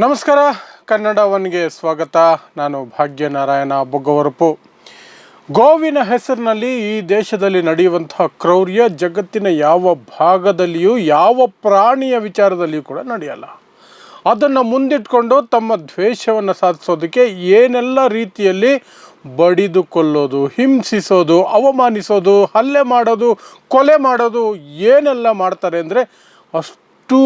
ನಮಸ್ಕಾರ, ಕನ್ನಡ ಒನ್ಗೆ ಸ್ವಾಗತ. ನಾನು ಭಾಗ್ಯನಾರಾಯಣ ಬೊಗ್ಗವರಪು. ಗೋವಿನ ಹೆಸರಿನಲ್ಲಿ ಈ ದೇಶದಲ್ಲಿ ನಡೆಯುವಂತಹ ಕ್ರೌರ್ಯ ಜಗತ್ತಿನ ಯಾವ ಭಾಗದಲ್ಲಿಯೂ ಯಾವ ಪ್ರಾಣಿಯ ವಿಚಾರದಲ್ಲಿಯೂ ಕೂಡ ನಡೆಯಲ್ಲ. ಅದನ್ನು ಮುಂದಿಟ್ಕೊಂಡು ತಮ್ಮ ದ್ವೇಷವನ್ನು ಸಾಧಿಸೋದಕ್ಕೆ ಏನೆಲ್ಲ ರೀತಿಯಲ್ಲಿ ಬಡಿದು ಕೊಲ್ಲೋದು, ಹಿಂಸಿಸೋದು, ಅವಮಾನಿಸೋದು, ಹಲ್ಲೆ ಮಾಡೋದು, ಕೊಲೆ ಮಾಡೋದು ಏನೆಲ್ಲ ಮಾಡ್ತಾರೆ ಅಂದರೆ ಅಷ್ಟೂ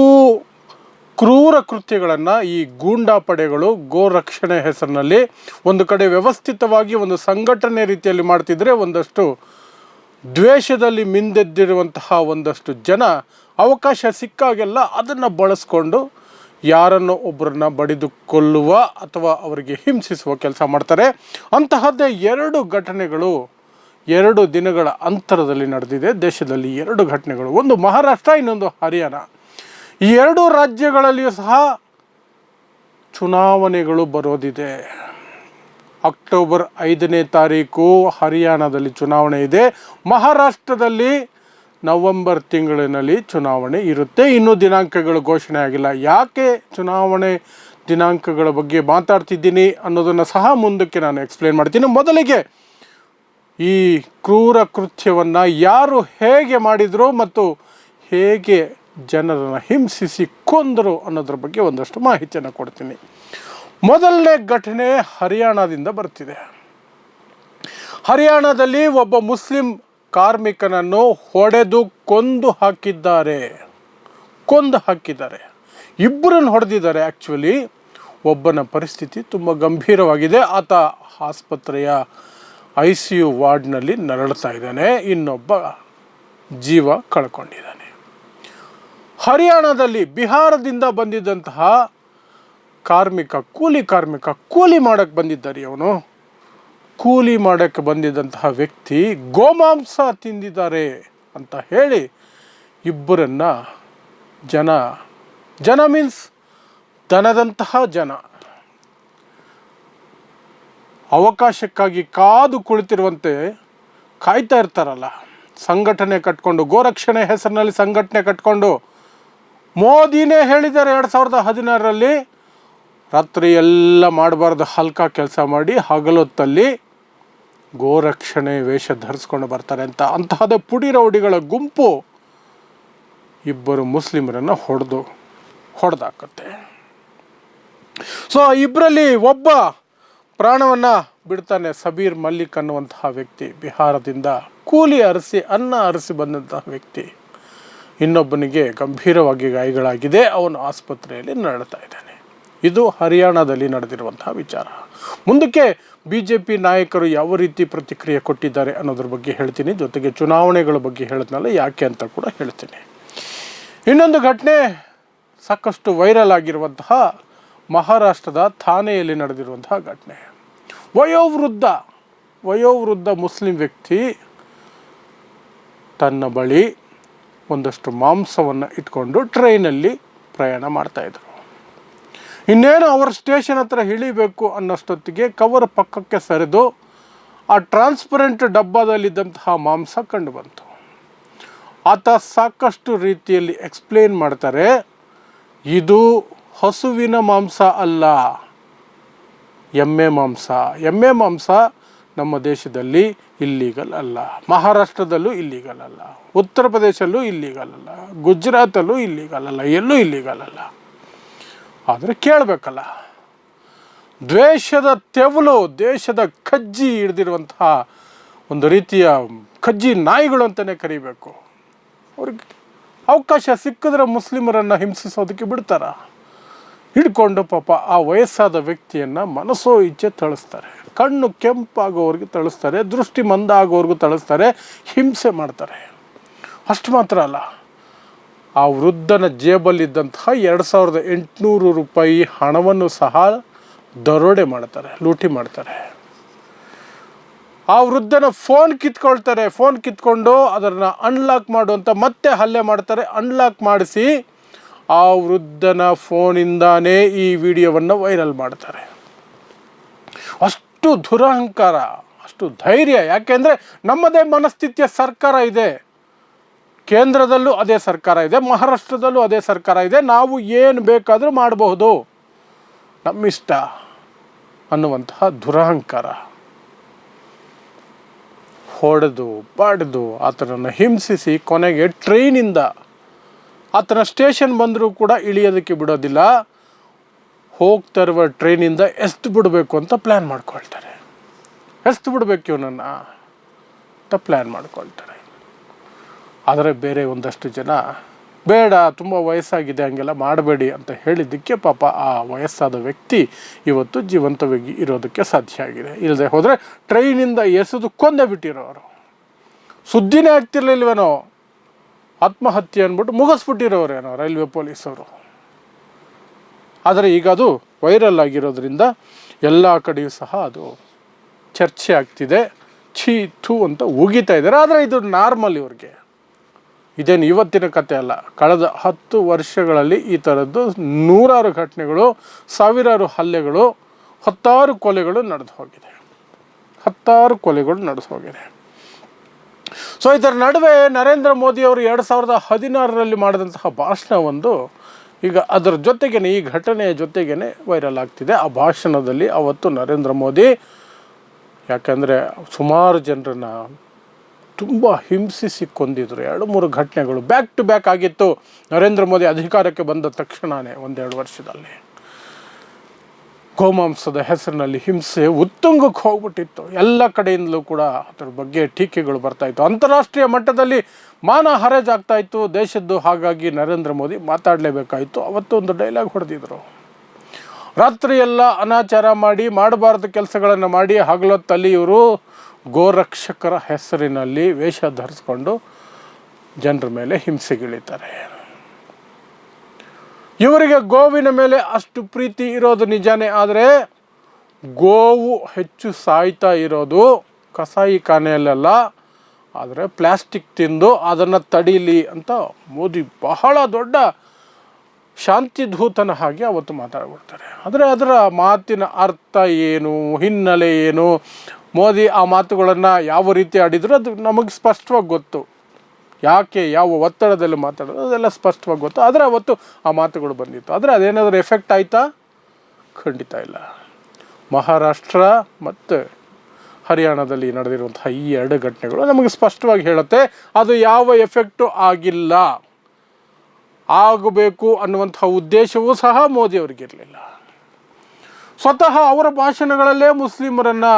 ಕ್ರೂರ ಕೃತ್ಯಗಳನ್ನು ಈ ಗೂಂಡಾ ಪಡೆಗಳು ಗೋರಕ್ಷಣೆ ಹೆಸರಿನಲ್ಲಿ ಒಂದು ಕಡೆ ವ್ಯವಸ್ಥಿತವಾಗಿ ಒಂದು ಸಂಘಟನೆ ರೀತಿಯಲ್ಲಿ ಮಾಡ್ತಿದ್ರೆ, ಒಂದಷ್ಟು ದ್ವೇಷದಲ್ಲಿ ಮಿಂದೆದ್ದಿರುವಂತಹ ಒಂದಷ್ಟು ಜನ ಅವಕಾಶ ಸಿಕ್ಕಾಗೆಲ್ಲ ಅದನ್ನು ಬಳಸ್ಕೊಂಡು ಯಾರನ್ನು ಒಬ್ಬರನ್ನ ಬಡಿದು ಕೊಲ್ಲುವ ಅಥವಾ ಅವರಿಗೆ ಹಿಂಸಿಸುವ ಕೆಲಸ ಮಾಡ್ತಾರೆ. ಅಂತಹದ್ದೇ ಎರಡು ಘಟನೆಗಳು 2 ದಿನಗಳ ಅಂತರದಲ್ಲಿ ನಡೆದಿದೆ. ದೇಶದಲ್ಲಿ 2 ಘಟನೆಗಳು, ಒಂದು ಮಹಾರಾಷ್ಟ್ರ, ಇನ್ನೊಂದು ಹರಿಯಾಣ. ಈ 2 ರಾಜ್ಯಗಳಲ್ಲಿಯೂ ಸಹ ಚುನಾವಣೆಗಳು ಬರೋದಿದೆ. ಅಕ್ಟೋಬರ್ 5ನೇ ತಾರೀಕು ಹರಿಯಾಣದಲ್ಲಿ ಚುನಾವಣೆ ಇದೆ. ಮಹಾರಾಷ್ಟ್ರದಲ್ಲಿ ನವೆಂಬರ್ ತಿಂಗಳಿನಲ್ಲಿ ಚುನಾವಣೆ ಇರುತ್ತೆ. ಇನ್ನೂ ದಿನಾಂಕಗಳು ಘೋಷಣೆ ಆಗಿಲ್ಲ. ಯಾಕೆ ಚುನಾವಣೆ ದಿನಾಂಕಗಳ ಬಗ್ಗೆ ಮಾತಾಡ್ತಿದ್ದೀನಿ ಅನ್ನೋದನ್ನು ಸಹ ಮುಂದಕ್ಕೆ ನಾನು ಎಕ್ಸ್ಪ್ಲೇನ್ ಮಾಡ್ತೀನಿ. ಮೊದಲಿಗೆ ಈ ಕ್ರೂರ ಕೃತ್ಯವನ್ನು ಯಾರು ಹೇಗೆ ಮಾಡಿದರು ಮತ್ತು ಹೇಗೆ ಜನರನ್ನು ಹಿಂಸಿಸಿ ಕೊಂದರು ಅನ್ನೋದ್ರ ಬಗ್ಗೆ ಒಂದಷ್ಟು ಮಾಹಿತಿಯನ್ನು ಕೊಡ್ತೀನಿ. ಮೊದಲನೇ ಘಟನೆ ಹರಿಯಾಣದಿಂದ ಬರ್ತಿದೆ. ಹರಿಯಾಣದಲ್ಲಿ ಒಬ್ಬ ಮುಸ್ಲಿಂ ಕಾರ್ಮಿಕನನ್ನು ಹೊಡೆದು ಕೊಂದು ಹಾಕಿದ್ದಾರೆ. ಇಬ್ಬರನ್ನು ಹೊಡೆದಿದ್ದಾರೆ. ಆ್ಯಕ್ಚುಲಿ ಒಬ್ಬನ ಪರಿಸ್ಥಿತಿ ತುಂಬ ಗಂಭೀರವಾಗಿದೆ. ಆತ ಆಸ್ಪತ್ರೆಯ ICU ವಾರ್ಡ್ನಲ್ಲಿ ನರಳುತ್ತಾ ಇದ್ದಾನೆ. ಇನ್ನೊಬ್ಬ ಜೀವ ಕಳ್ಕೊಂಡಿದ್ದಾನೆ. ಹರಿಯಾಣದಲ್ಲಿ ಬಿಹಾರದಿಂದ ಬಂದಿದ್ದಂತಹ ಕೂಲಿ ಮಾಡೋಕ್ಕೆ ಬಂದಿದ್ದಾರೆ. ಅವನು ಕೂಲಿ ಮಾಡೋಕ್ಕೆ ಬಂದಿದ್ದಂತಹ ವ್ಯಕ್ತಿ ಗೋಮಾಂಸ ತಿಂದಿದ್ದಾರೆ ಅಂತ ಹೇಳಿ ಇಬ್ಬರನ್ನು ಜನ ಮೀನ್ಸ್ ದನದಂತಹ ಜನ ಅವಕಾಶಕ್ಕಾಗಿ ಕಾದು ಕುಳಿತಿರುವಂತೆ ಕಾಯ್ತಾ ಇರ್ತಾರಲ್ಲ, ಸಂಘಟನೆ ಕಟ್ಕೊಂಡು, ಗೋರಕ್ಷಣೆ ಹೆಸರಿನಲ್ಲಿ ಸಂಘಟನೆ ಕಟ್ಕೊಂಡು. ಮೋದಿನೇ ಹೇಳಿದ್ದಾರೆ 2016ರಲ್ಲಿ ರಾತ್ರಿ ಎಲ್ಲ ಮಾಡಬಾರ್ದು, ಹಲ್ಕ ಕೆಲಸ ಮಾಡಿ ಹಗಲೊತ್ತಲ್ಲಿ ಗೋರಕ್ಷಣೆ ವೇಷ ಧರಿಸ್ಕೊಂಡು ಬರ್ತಾರೆ ಅಂತ. ಅಂತಹದೇ ಪುಡಿ ರೌಡಿಗಳ ಗುಂಪು ಇಬ್ಬರು ಮುಸ್ಲಿಮರನ್ನು ಹೊಡೆದಾಕತ್ತೆ. ಸೊ ಇಬ್ಬರಲ್ಲಿ ಒಬ್ಬ ಪ್ರಾಣವನ್ನು ಬಿಡ್ತಾನೆ. ಸಬೀರ್ ಮಲ್ಲಿಕ್ ಅನ್ನುವಂತಹ ವ್ಯಕ್ತಿ, ಬಿಹಾರದಿಂದ ಅನ್ನ ಅರಸಿ ಬಂದಂತಹ ವ್ಯಕ್ತಿ. ಇನ್ನೊಬ್ಬನಿಗೆ ಗಂಭೀರವಾಗಿ ಗಾಯಗಳಾಗಿದೆ. ಅವನು ಆಸ್ಪತ್ರೆಯಲ್ಲಿ ನರಳುತ್ತಾ ಇದ್ದಾನೆ. ಇದು ಹರಿಯಾಣದಲ್ಲಿ ನಡೆದಿರುವಂತಹ ವಿಚಾರ. ಮುಂದಕ್ಕೆ BJP ನಾಯಕರು ಯಾವ ರೀತಿ ಪ್ರತಿಕ್ರಿಯೆ ಕೊಟ್ಟಿದ್ದಾರೆ ಅನ್ನೋದ್ರ ಬಗ್ಗೆ ಹೇಳ್ತೀನಿ. ಜೊತೆಗೆ ಚುನಾವಣೆಗಳ ಬಗ್ಗೆ ಹೇಳಿದ್ನಲ್ಲ ಯಾಕೆ ಅಂತ ಕೂಡ ಹೇಳ್ತೀನಿ. ಇನ್ನೊಂದು ಘಟನೆ ಸಾಕಷ್ಟು ವೈರಲ್ ಆಗಿರುವಂತಹ ಮಹಾರಾಷ್ಟ್ರದ ಥಾನೆಯಲ್ಲಿ ನಡೆದಿರುವಂತಹ ಘಟನೆ. ವಯೋವೃದ್ಧ ಮುಸ್ಲಿಂ ವ್ಯಕ್ತಿ ತನ್ನ ಬಳಿ ಒಂದಷ್ಟು ಮಾಂಸವನ್ನು ಇಟ್ಕೊಂಡು ಟ್ರೈನಲ್ಲಿ ಪ್ರಯಾಣ ಮಾಡ್ತಾಯಿದ್ರು. ಇನ್ನೇನು ಅವರ ಸ್ಟೇಷನ್ ಹತ್ರ ಇಳಿಬೇಕು ಅನ್ನೋಷ್ಟೊತ್ತಿಗೆ ಕವರ್ ಪಕ್ಕಕ್ಕೆ ಸರಿದು ಆ ಟ್ರಾನ್ಸ್ಪರೆಂಟ್ ಡಬ್ಬದಲ್ಲಿದ್ದಂತಹ ಮಾಂಸ ಕಂಡು ಬಂತು. ಆತ ಸಾಕಷ್ಟು ರೀತಿಯಲ್ಲಿ ಎಕ್ಸ್ಪ್ಲೇನ್ ಮಾಡ್ತಾರೆ. ಇದು ಹಸುವಿನ ಮಾಂಸ ಅಲ್ಲ, ಎಮ್ಮೆ ಮಾಂಸ ನಮ್ಮ ದೇಶದಲ್ಲಿ ಇಲ್ಲೀಗಲ್ ಅಲ್ಲ, ಮಹಾರಾಷ್ಟ್ರದಲ್ಲೂ ಇಲ್ಲೀಗಲ್ ಅಲ್ಲ, ಉತ್ತರ ಪ್ರದೇಶಲ್ಲೂ ಇಲ್ಲೀಗಲ್ ಅಲ್ಲ, ಗುಜರಾತಲ್ಲೂ ಇಲ್ಲೀಗಲ್ ಅಲ್ಲ, ಎಲ್ಲೂ ಇಲ್ಲೀಗಲ್ ಅಲ್ಲ. ಆದರೆ ಕೇಳಬೇಕಲ್ಲ, ದ್ವೇಷದ ತೆವಲು, ದೇಶದ ಕಜ್ಜಿ ಹಿಡಿದಿರುವಂತಹ ಒಂದು ರೀತಿಯ ಕಜ್ಜಿ ನಾಯಿಗಳು ಅಂತಲೇ ಕರಿಬೇಕು. ಅವ್ರಿಗೆ ಅವಕಾಶ ಸಿಕ್ಕಿದ್ರೆ ಮುಸ್ಲಿಮರನ್ನು ಹಿಂಸಿಸೋದಕ್ಕೆ ಬಿಡ್ತಾರ? ಹಿಡ್ಕೊಂಡು ಪಾಪ ಆ ವಯಸ್ಸಾದ ವ್ಯಕ್ತಿಯನ್ನು ಮನಸ್ಸೋ ಇಚ್ಛೆ ಥಳಿಸ್ತಾರೆ. ಕಣ್ಣು ಕೆಂಪಾಗೋವ್ರಿಗೆ ಥಳಿಸ್ತಾರೆ, ದೃಷ್ಟಿ ಮಂದ ಆಗೋವ್ರಿಗೂ ಥಳಿಸ್ತಾರೆ, ಹಿಂಸೆ ಮಾಡ್ತಾರೆ. ಅಷ್ಟು ಮಾತ್ರ ಅಲ್ಲ, ಆ ವೃದ್ಧನ ಜೇಬಲ್ಲಿದ್ದಂತಹ 2800 ರೂಪಾಯಿ ಹಣವನ್ನು ಸಹ ದರೋಡೆ ಮಾಡ್ತಾರೆ, ಲೂಟಿ ಮಾಡ್ತಾರೆ. ಆ ವೃದ್ಧನ ಫೋನ್ ಕಿತ್ಕೊಂಡು ಅದನ್ನು ಅನ್ಲಾಕ್ ಮಾಡುವಂತ ಮತ್ತೆ ಹಲ್ಲೆ ಮಾಡ್ತಾರೆ. ಅನ್ಲಾಕ್ ಮಾಡಿಸಿ ಆ ವೃದ್ಧನ ಫೋನಿಂದಾನೇ ಈ ವಿಡಿಯೋವನ್ನು ವೈರಲ್ ಮಾಡ್ತಾರೆ. ಅಷ್ಟು ದುರಹಂಕಾರ, ಅಷ್ಟು ಧೈರ್ಯ. ಯಾಕೆಂದರೆ ನಮ್ಮದೇ ಮನಸ್ಥಿತಿಯ ಸರ್ಕಾರ ಇದೆ, ಕೇಂದ್ರದಲ್ಲೂ ಅದೇ ಸರ್ಕಾರ ಇದೆ, ಮಹಾರಾಷ್ಟ್ರದಲ್ಲೂ ಅದೇ ಸರ್ಕಾರ ಇದೆ. ನಾವು ಏನು ಬೇಕಾದರೂ ಮಾಡಬಹುದು. ನಮ್ಮಿಷ್ಟ ಅನ್ನುವಂತಹ ದುರಹಂಕಾರ, ಹೊಡೆದು ಬಡಿದು ಆತನನ್ನು ಹಿಂಸಿಸಿ ಕೊನೆಗೆ ಟ್ರೈನಿಂದ ಆತನ ಸ್ಟೇಷನ್ ಬಂದರೂ ಕೂಡ ಇಳಿಯೋದಕ್ಕೆ ಬಿಡೋದಿಲ್ಲ. ಹೋಗ್ತಾ ಇರುವ ಟ್ರೈನಿಂದ ಎಸ್ದು ಬಿಡಬೇಕು ಅಂತ ಪ್ಲ್ಯಾನ್ ಮಾಡ್ಕೊಳ್ತಾರೆ. ಎಸ್ದು ಬಿಡಬೇಕು ಇವನನ್ನು ಅಂತ ಪ್ಲ್ಯಾನ್ ಮಾಡ್ಕೊಳ್ತಾರೆ. ಆದರೆ ಬೇರೆ ಒಂದಷ್ಟು ಜನ ಬೇಡ, ತುಂಬ ವಯಸ್ಸಾಗಿದೆ, ಹಂಗೆಲ್ಲ ಮಾಡಬೇಡಿ ಅಂತ ಹೇಳಿದ್ದಕ್ಕೆ ಪಾಪ ಆ ವಯಸ್ಸಾದ ವ್ಯಕ್ತಿ ಇವತ್ತು ಜೀವಂತವಾಗಿ ಇರೋದಕ್ಕೆ ಸಾಧ್ಯ ಆಗಿದೆ. ಇಲ್ಲದೆ ಹೋದರೆ ಟ್ರೈನಿಂದ ಎಸೆದು ಕೊಂದೇ ಬಿಟ್ಟಿರೋರು, ಸುದ್ದಿನೇ ಆಗ್ತಿರ್ಲಿಲ್ವೇನೋ, ಆತ್ಮಹತ್ಯೆ ಅಂದ್ಬಿಟ್ಟು ಮುಗಿಸ್ಬಿಟ್ಟಿರೋರೇನೋ ರೈಲ್ವೆ ಪೊಲೀಸವರು. ಆದರೆ ಈಗ ಅದು ವೈರಲ್ ಆಗಿರೋದ್ರಿಂದ ಎಲ್ಲ ಕಡೆಯೂ ಸಹ ಅದು ಚರ್ಚೆ ಆಗ್ತಿದೆ. ಛೀ ಥೂ ಅಂತ ಉಗಿತಾ ಇದ್ದಾರೆ. ಆದರೆ ಇದು ನಾರ್ಮಲ್ ಇವ್ರಿಗೆ, ಇದೇನು ಇವತ್ತಿನ ಕತೆ ಅಲ್ಲ. ಕಳೆದ 10 ವರ್ಷಗಳಲ್ಲಿ ಈ ಥರದ್ದು ನೂರಾರು ಘಟನೆಗಳು, ಸಾವಿರಾರು ಹಲ್ಲೆಗಳು, 10 ಕೊಲೆಗಳು ನಡೆದು ಹೋಗಿದೆ. 10 ಕೊಲೆಗಳು ನಡೆದು ಹೋಗಿದೆ. ಸೊ ಇದರ ನಡುವೆ ನರೇಂದ್ರ ಮೋದಿಯವರು 2016ರಲ್ಲಿ ಮಾಡಿದಂತಹ ಭಾಷಣ ಒಂದು ಈಗ ಅದರ ಜೊತೆಗೇ, ಈ ಘಟನೆಯ ಜೊತೆಗೇ ವೈರಲ್ ಆಗ್ತಿದೆ. ಆ ಭಾಷಣದಲ್ಲಿ ಅವತ್ತು ನರೇಂದ್ರ ಮೋದಿ, ಯಾಕಂದರೆ ಸುಮಾರು ಜನರನ್ನು ತುಂಬ ಹಿಂಸಿಸಿ ಕೊಂದಿದ್ರು. 2-3 ಘಟನೆಗಳು ಬ್ಯಾಕ್ ಟು ಬ್ಯಾಕ್ ಆಗಿತ್ತು. ನರೇಂದ್ರ ಮೋದಿ ಅಧಿಕಾರಕ್ಕೆ ಬಂದ ತಕ್ಷಣವೇ 1-2 ವರ್ಷದಲ್ಲಿ ಗೋಮಾಂಸದ ಹೆಸರಿನಲ್ಲಿ ಹಿಂಸೆ ಉತ್ತುಂಗಕ್ಕೆ ಹೋಗ್ಬಿಟ್ಟಿತ್ತು. ಎಲ್ಲ ಕಡೆಯಿಂದಲೂ ಕೂಡ ಅದರ ಬಗ್ಗೆ ಟೀಕೆಗಳು ಬರ್ತಾಯಿತ್ತು. ಅಂತಾರಾಷ್ಟ್ರೀಯ ಮಟ್ಟದಲ್ಲಿ ಮಾನ ಹರಾಜಾಗ್ತಾಯಿತ್ತು ದೇಶದ್ದು. ಹಾಗಾಗಿ ನರೇಂದ್ರ ಮೋದಿ ಮಾತಾಡಲೇಬೇಕಾಯಿತು. ಅವತ್ತು ಒಂದು ಡೈಲಾಗ್ ಹೊಡೆದಿದ್ರು, ರಾತ್ರಿಯೆಲ್ಲ ಅನಾಚಾರ ಮಾಡಿ, ಮಾಡಬಾರ್ದು ಕೆಲಸಗಳನ್ನು ಮಾಡಿ, ಹಗಲೊತ್ತಲ್ಲಿ ಇವರು ಗೋರಕ್ಷಕರ ಹೆಸರಿನಲ್ಲಿ ವೇಷ ಧರಿಸ್ಕೊಂಡು ಜನರ ಮೇಲೆ ಹಿಂಸೆಗಿಳಿತಾರೆ. ಇವರಿಗೆ ಗೋವಿನ ಮೇಲೆ ಅಷ್ಟು ಪ್ರೀತಿ ಇರೋದು ನಿಜಾನೇ. ಆದರೆ ಗೋವು ಹೆಚ್ಚು ಸಾಯ್ತಾ ಇರೋದು ಕಸಾಯಿ ಖಾನೆಯಲ್ಲೆಲ್ಲ, ಆದರೆ ಪ್ಲಾಸ್ಟಿಕ್ ತಿಂದು ಅದನ್ನು ತಡೀಲಿ ಅಂತ ಮೋದಿ ಬಹಳ ದೊಡ್ಡ ಶಾಂತಿಧೂತನ ಹಾಗೆ ಅವತ್ತು ಮಾತಾಡ್ಬಿಡ್ತಾರೆ. ಆದರೆ ಅದರ ಮಾತಿನ ಅರ್ಥ ಏನು, ಹಿನ್ನೆಲೆ ಏನು, ಮೋದಿ ಆ ಮಾತುಗಳನ್ನು ಯಾವ ರೀತಿ ಆಡಿದ್ರು ಅದು ನಮಗೆ ಸ್ಪಷ್ಟವಾಗಿ ಗೊತ್ತು. ಯಾಕೆ, ಯಾವ ಒತ್ತಡದಲ್ಲಿ ಮಾತಾಡೋದು ಅದೆಲ್ಲ ಸ್ಪಷ್ಟವಾಗಿ ಗೊತ್ತು. ಆದರೆ ಅವತ್ತು ಆ ಮಾತುಗಳು ಬಂದಿತ್ತು. ಆದರೆ ಅದೇನಾದರೂ ಎಫೆಕ್ಟ್ ಆಯಿತಾ? ಖಂಡಿತ ಇಲ್ಲ. ಮಹಾರಾಷ್ಟ್ರ ಮತ್ತು ಹರಿಯಾಣದಲ್ಲಿ ನಡೆದಿರುವಂತಹ ಈ 2 ಘಟನೆಗಳು ನಮಗೆ ಸ್ಪಷ್ಟವಾಗಿ ಹೇಳುತ್ತೆ ಅದು ಯಾವ ಎಫೆಕ್ಟು ಆಗಿಲ್ಲ. ಆಗಬೇಕು ಅನ್ನುವಂತಹ ಉದ್ದೇಶವೂ ಸಹ ಮೋದಿಯವರಿಗಿರಲಿಲ್ಲ. ಸ್ವತಃ ಅವರ ಭಾಷಣಗಳಲ್ಲೇ ಮುಸ್ಲಿಮರನ್ನು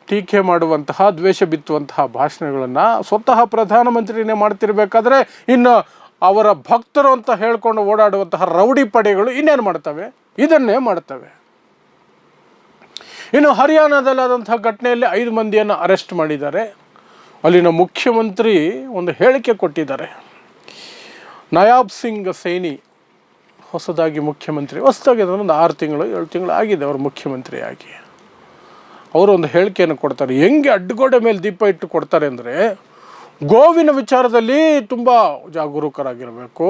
ಟೀಕೆ ಮಾಡುವಂತಹ, ದ್ವೇಷ ಬಿತ್ತುವಂತಹ ಭಾಷಣಗಳನ್ನು ಸ್ವತಃ ಪ್ರಧಾನಮಂತ್ರಿನೇ ಮಾಡ್ತಿರ್ಬೇಕಾದ್ರೆ ಇನ್ನು ಅವರ ಭಕ್ತರು ಅಂತ ಹೇಳ್ಕೊಂಡು ಓಡಾಡುವಂತಹ ರೌಡಿ ಪಡೆಗಳು ಇನ್ನೇನು ಮಾಡ್ತವೆ? ಇದನ್ನೇ ಮಾಡ್ತವೆ. ಇನ್ನು ಹರಿಯಾಣದಲ್ಲಾದಂತಹ ಘಟನೆಯಲ್ಲಿ 5 ಮಂದಿಯನ್ನು ಅರೆಸ್ಟ್ ಮಾಡಿದ್ದಾರೆ. ಅಲ್ಲಿನ ಮುಖ್ಯಮಂತ್ರಿ ಒಂದು ಹೇಳಿಕೆ ಕೊಟ್ಟಿದ್ದಾರೆ. ನಯಾಬ್ ಸಿಂಗ್ ಸೈನಿ ಹೊಸದಾಗಿ ಮುಖ್ಯಮಂತ್ರಿ, ಹೊಸದಾಗಿ ಒಂದು 6 ತಿಂಗಳು 7 ತಿಂಗಳು ಆಗಿದೆ ಅವರು ಮುಖ್ಯಮಂತ್ರಿಯಾಗಿ. ಅವರು ಒಂದು ಹೇಳಿಕೆಯನ್ನು ಕೊಡ್ತಾರೆ. ಹೆಂಗೆ ಅಡ್ಡಗೋಡೆ ಮೇಲೆ ದೀಪ ಇಟ್ಟು ಕೊಡ್ತಾರೆ ಅಂದರೆ, ಗೋವಿನ ವಿಚಾರದಲ್ಲಿ ತುಂಬ ಜಾಗರೂಕರಾಗಿರಬೇಕು,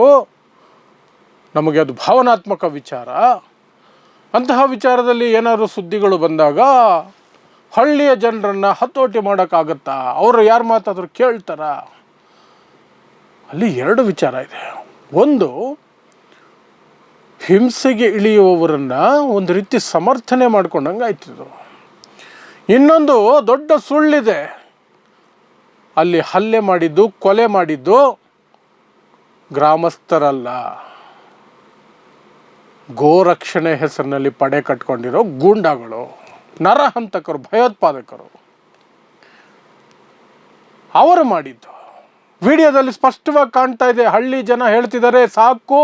ನಮಗೆ ಅದು ಭಾವನಾತ್ಮಕ ವಿಚಾರ. ಅಂತಹ ವಿಚಾರದಲ್ಲಿ ಏನಾದರೂ ಸುದ್ದಿಗಳು ಬಂದಾಗ ಹಳ್ಳಿಯ ಜನರನ್ನು ಹತೋಟಿ ಮಾಡೋಕ್ಕಾಗತ್ತಾ? ಅವರು ಯಾರು ಮಾತಾದರೂ ಕೇಳ್ತಾರ? ಅಲ್ಲಿ 2 ವಿಚಾರ ಇದೆ. ಒಂದು, ಹಿಂಸೆಗೆ ಇಳಿಯುವವರನ್ನು ಒಂದು ರೀತಿ ಸಮರ್ಥನೆ ಮಾಡ್ಕೊಂಡಂಗೆ ಆಯ್ತಿದ್ರು. ಇನ್ನೊಂದು ದೊಡ್ಡ ಸುಳ್ಳಿದೆ, ಅಲ್ಲಿ ಹಲ್ಲೆ ಮಾಡಿದ್ದು, ಕೊಲೆ ಮಾಡಿದ್ದು ಗ್ರಾಮಸ್ಥರಲ್ಲ, ಗೋರಕ್ಷಣೆ ಹೆಸರಿನಲ್ಲಿ ಪಡೆ ಕಟ್ಕೊಂಡಿರೋ ಗೂಂಡಾಗಳು, ನರಹಂತಕರು, ಭಯೋತ್ಪಾದಕರು ಅವರು ಮಾಡಿದ್ದು. ವಿಡಿಯೋದಲ್ಲಿ ಸ್ಪಷ್ಟವಾಗಿ ಕಾಣ್ತಾ ಇದೆ. ಹಳ್ಳಿ ಜನ ಹೇಳ್ತಿದ್ದಾರೆ, ಸಾಕು,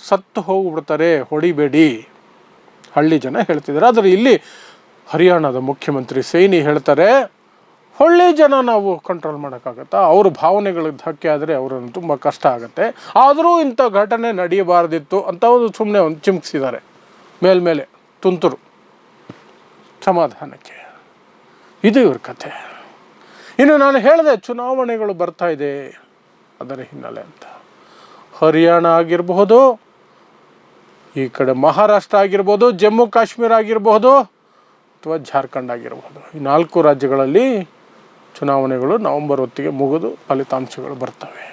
ಸತ್ತು ಹೋಗ್ಬಿಡ್ತಾರೆ, ಹೊಡಿಬೇಡಿ, ಹಳ್ಳಿ ಜನ ಹೇಳ್ತಿದ್ದಾರೆ. ಆದರೆ ಇಲ್ಲಿ ಹರಿಯಾಣದ ಮುಖ್ಯಮಂತ್ರಿ ಸೈನಿ ಹೇಳ್ತಾರೆ, ಹಳ್ಳಿ ಜನ ನಾವು ಕಂಟ್ರೋಲ್ ಮಾಡೋಕ್ಕಾಗತ್ತಾ? ಅವ್ರ ಭಾವನೆಗಳಿಗೆ ಧಕ್ಕೆ ಆದರೆ ಅವರನ್ನು ತುಂಬ ಕಷ್ಟ ಆಗುತ್ತೆ. ಆದರೂ ಇಂಥ ಘಟನೆ ನಡೆಯಬಾರ್ದಿತ್ತು ಅಂತ ಸುಮ್ಮನೆ ಒಂದು ಚಿಮ್ಕಿಸಿದ್ದಾರೆ ಮೇಲ್ಮೇಲೆ ತುಂತುರು ಸಮಾಧಾನಕ್ಕೆ. ಇದು ಇವ್ರ ಕಥೆ. ಇನ್ನು ನಾನು ಹೇಳಿದೆ, ಚುನಾವಣೆಗಳು ಬರ್ತಾ ಇದೆ ಅದರ ಹಿನ್ನೆಲೆ ಅಂತ. ಹರಿಯಾಣ ಆಗಿರಬಹುದು, ಈ ಕಡೆ ಮಹಾರಾಷ್ಟ್ರ ಆಗಿರ್ಬೋದು, ಜಮ್ಮು ಕಾಶ್ಮೀರ ಆಗಿರಬಹುದು, ಅಥವಾ ಜಾರ್ಖಂಡ್ ಆಗಿರಬಹುದು, ಈ 4 ರಾಜ್ಯಗಳಲ್ಲಿ ಚುನಾವಣೆಗಳು ನವೆಂಬರ್ ಹೊತ್ತಿಗೆ ಮುಗಿದು ಫಲಿತಾಂಶಗಳು ಬರ್ತವೆ.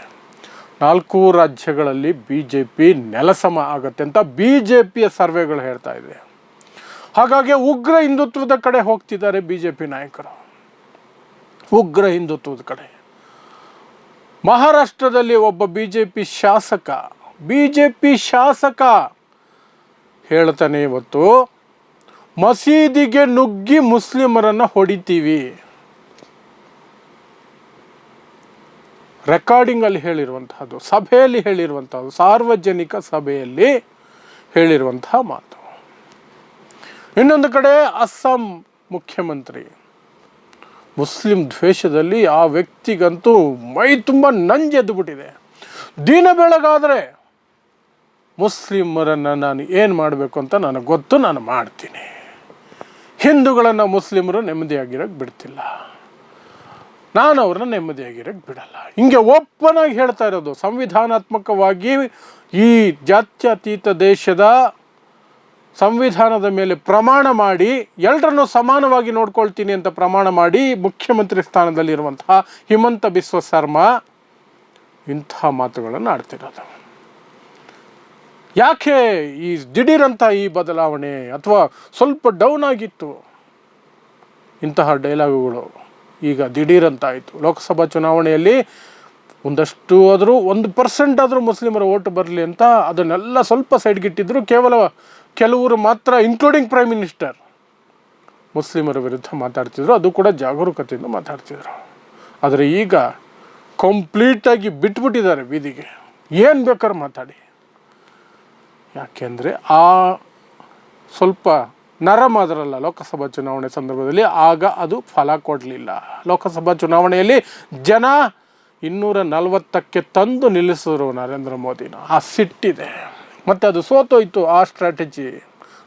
4 ರಾಜ್ಯಗಳಲ್ಲಿ BJP ನೆಲಸಮ ಆಗತ್ತೆ ಅಂತ BJPಯ ಸರ್ವೆಗಳು ಹೇಳ್ತಾ ಇದೆ. ಹಾಗಾಗಿ ಉಗ್ರ ಹಿಂದುತ್ವದ ಕಡೆ ಹೋಗ್ತಿದ್ದಾರೆ BJP ನಾಯಕರು. ಉಗ್ರ ಹಿಂದುತ್ವದ ಕಡೆ. ಮಹಾರಾಷ್ಟ್ರದಲ್ಲಿ ಒಬ್ಬ BJP ಶಾಸಕ ಹೇಳ್ತಾನೆ, ಇವತ್ತು ಮಸೀದಿಗೆ ನುಗ್ಗಿ ಮುಸ್ಲಿಮರನ್ನ ಹೊಡಿತೀವಿ. ರೆಕಾರ್ಡಿಂಗ್ ಅಲ್ಲಿ ಹೇಳಿರುವಂತಹದ್ದು, ಸಭೆಯಲ್ಲಿ ಹೇಳಿರುವಂತಹದ್ದು, ಸಾರ್ವಜನಿಕ ಸಭೆಯಲ್ಲಿ ಹೇಳಿರುವಂತಹ ಮಾತು. ಇನ್ನೊಂದು ಕಡೆ ಅಸ್ಸಾಂ ಮುಖ್ಯಮಂತ್ರಿ ಮುಸ್ಲಿಂ ದ್ವೇಷದಲ್ಲಿ ಆ ವ್ಯಕ್ತಿಗಂತೂ ಮೈ ತುಂಬ ನಂಜೆದ್ದು ಬಿಟ್ಟಿದೆ. ದಿನ ಬೆಳಗಾದರೆ ಮುಸ್ಲಿಮರನ್ನು ನಾನು ಏನು ಮಾಡಬೇಕು ಅಂತ ನನಗೆ ಗೊತ್ತು, ನಾನು ಮಾಡ್ತೀನಿ. ಹಿಂದೂಗಳನ್ನು ಮುಸ್ಲಿಮರು ನೆಮ್ಮದಿಯಾಗಿರೋಕ್ಕೆ ಬಿಡ್ತಿಲ್ಲ, ನಾನು ಅವ್ರನ್ನ ನೆಮ್ಮದಿಯಾಗಿರೋಕ್ಕೆ ಬಿಡಲ್ಲ. ಹಿಂಗೆ ಓಪನ್ ಆಗಿ ಹೇಳ್ತಾ ಇರೋದು. ಸಂವಿಧಾನಾತ್ಮಕವಾಗಿ ಈ ಜಾತ್ಯತೀತ ದೇಶದ ಸಂವಿಧಾನದ ಮೇಲೆ ಪ್ರಮಾಣ ಮಾಡಿ ಎಲ್ಲರನ್ನೂ ಸಮಾನವಾಗಿ ನೋಡ್ಕೊಳ್ತೀನಿ ಅಂತ ಪ್ರಮಾಣ ಮಾಡಿ ಮುಖ್ಯಮಂತ್ರಿ ಸ್ಥಾನದಲ್ಲಿರುವಂತಹ ಹಿಮಂತ ಬಿಸ್ವ ಶರ್ಮಾ ಇಂಥ ಮಾತುಗಳನ್ನು ಆಡ್ತಿರೋದು. ಯಾಕೆ ಈ ದಿಢೀರಂತ ಈ ಬದಲಾವಣೆ, ಅಥವಾ ಸ್ವಲ್ಪ ಡೌನ್ ಆಗಿತ್ತು ಇಂತಹ ಡೈಲಾಗುಗಳು, ಈಗ ದಿಢೀರಂತ ಆಯಿತು. ಲೋಕಸಭಾ ಚುನಾವಣೆಯಲ್ಲಿ ಒಂದಷ್ಟು ಆದರೂ 1% ಆದರೂ ಮುಸ್ಲಿಮರ ಓಟು ಬರಲಿ ಅಂತ ಅದನ್ನೆಲ್ಲ ಸ್ವಲ್ಪ ಸೈಡ್ಗಿಟ್ಟಿದ್ರು. ಕೆಲವರು ಮಾತ್ರ, ಇನ್ಕ್ಲೂಡಿಂಗ್ ಪ್ರೈಮ್ ಮಿನಿಸ್ಟರ್, ಮುಸ್ಲಿಮರ ವಿರುದ್ಧ ಮಾತಾಡ್ತಿದ್ರು. ಅದು ಕೂಡ ಜಾಗರೂಕತೆಯಿಂದ ಮಾತಾಡ್ತಿದ್ರು. ಆದರೆ ಈಗ ಕಂಪ್ಲೀಟಾಗಿ ಬಿಟ್ಬಿಟ್ಟಿದ್ದಾರೆ ಬೀದಿಗೆ, ಏನು ಬೇಕಾದ್ರೂ ಮಾತಾಡಿ. ಯಾಕೆಂದರೆ ಆ ಸ್ವಲ್ಪ ನರಮಾದ್ರಲ್ಲ ಲೋಕಸಭಾ ಚುನಾವಣೆ ಸಂದರ್ಭದಲ್ಲಿ, ಆಗ ಅದು ಫಲ ಕೊಡಲಿಲ್ಲ. ಲೋಕಸಭಾ ಚುನಾವಣೆಯಲ್ಲಿ ಜನ 240ಕ್ಕೆ ತಂದು ನಿಲ್ಲಿಸಿದ್ರು ನರೇಂದ್ರ ಮೋದಿನ. ಆ ಸಿಟ್ಟಿದೆ, ಮತ್ತು ಅದು ಸೋತೋಯ್ತು ಆ ಸ್ಟ್ರಾಟಜಿ.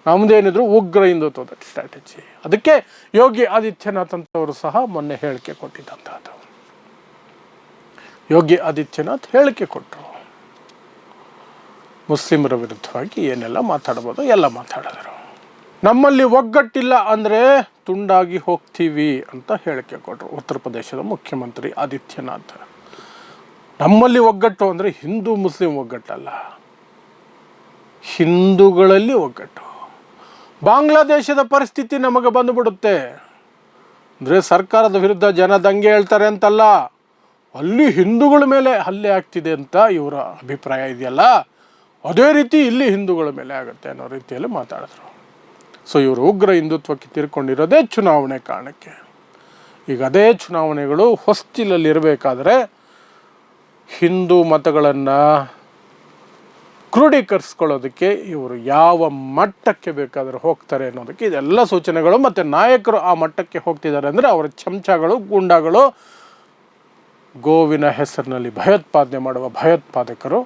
ನಮ್ಮದೇನಿದ್ರು ಉಗ್ರ ಹಿಂದುತ್ವದ ಸ್ಟ್ರಾಟಜಿ. ಅದಕ್ಕೆ ಯೋಗಿ ಆದಿತ್ಯನಾಥ್ ಅಂತವರು ಸಹ ಮೊನ್ನೆ ಹೇಳಿಕೆ ಕೊಟ್ಟಿದ್ದಂಥದ್ದು. ಯೋಗಿ ಆದಿತ್ಯನಾಥ್ ಹೇಳಿಕೆ ಕೊಟ್ಟರು, ಮುಸ್ಲಿಮರ ವಿರುದ್ಧವಾಗಿ ಏನೆಲ್ಲ ಮಾತಾಡ್ಬೋದು ಎಲ್ಲ ಮಾತಾಡಿದರು. ನಮ್ಮಲ್ಲಿ ಒಗ್ಗಟ್ಟಿಲ್ಲ ಅಂದರೆ ತುಂಡಾಗಿ ಹೋಗ್ತೀವಿ ಅಂತ ಹೇಳಿಕೆ ಕೊಟ್ಟರು ಉತ್ತರ ಪ್ರದೇಶದ ಮುಖ್ಯಮಂತ್ರಿ ಆದಿತ್ಯನಾಥ್. ನಮ್ಮಲ್ಲಿ ಒಗ್ಗಟ್ಟು ಅಂದರೆ ಹಿಂದೂ ಮುಸ್ಲಿಂ ಒಗ್ಗಟ್ಟಲ್ಲ, ಹಿಂದೂಗಳಲ್ಲಿ ಒಗ್ಗಟ್ಟು. ಬಾಂಗ್ಲಾದೇಶದ ಪರಿಸ್ಥಿತಿ ನಮಗೆ ಬಂದುಬಿಡುತ್ತೆ ಅಂದರೆ ಸರ್ಕಾರದ ವಿರುದ್ಧ ಜನ ದಂಗೆ ಹೇಳ್ತಾರೆ ಅಂತಲ್ಲ, ಅಲ್ಲಿ ಹಿಂದೂಗಳ ಮೇಲೆ ಹಲ್ಲೆ ಆಗ್ತಿದೆ ಅಂತ ಇವರ ಅಭಿಪ್ರಾಯ ಇದೆಯಲ್ಲ, ಅದೇ ರೀತಿ ಇಲ್ಲಿ ಹಿಂದೂಗಳ ಮೇಲೆ ಆಗುತ್ತೆ ಅನ್ನೋ ರೀತಿಯಲ್ಲಿ ಮಾತಾಡಿದ್ರು. ಸೊ ಇವರು ಉಗ್ರ ಹಿಂದುತ್ವಕ್ಕೆ ತೀರ್ಕೊಂಡಿರೋದೇ ಚುನಾವಣೆ ಕಾರಣಕ್ಕೆ. ಈಗ ಅದೇ ಚುನಾವಣೆಗಳು ಹೊಸ್ತಿಲಲ್ಲಿರಬೇಕಾದ್ರೆ ಹಿಂದೂ ಮತಗಳನ್ನು ಕ್ರೋಢೀಕರಿಸ್ಕೊಳ್ಳೋದಕ್ಕೆ ಇವರು ಯಾವ ಮಟ್ಟಕ್ಕೆ ಬೇಕಾದರೂ ಹೋಗ್ತಾರೆ ಅನ್ನೋದಕ್ಕೆ ಇದೆಲ್ಲ ಸೂಚನೆಗಳು. ಮತ್ತು ನಾಯಕರು ಆ ಮಟ್ಟಕ್ಕೆ ಹೋಗ್ತಿದ್ದಾರೆ ಅಂದರೆ ಅವರ ಚಮಚಗಳು, ಗೂಂಡಾಗಳು, ಗೋವಿನ ಹೆಸರಿನಲ್ಲಿ ಭಯೋತ್ಪಾದನೆ ಮಾಡುವ ಭಯೋತ್ಪಾದಕರು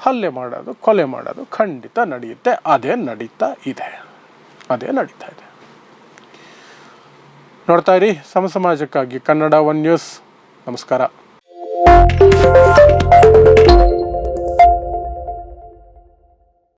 ಹಲ್ಲೆ ಮಾಡೋದು, ಕೊಲೆ ಮಾಡೋದು ಖಂಡಿತ ನಡೆಯುತ್ತೆ. ಅದೇ ನಡೀತಾ ಇದೆ. ನೋಡ್ತಾ ಇರಿ ಸಮಾಜಕ್ಕಾಗಿ ಕನ್ನಡ 1 ನ್ಯೂಸ್. ನಮಸ್ಕಾರ.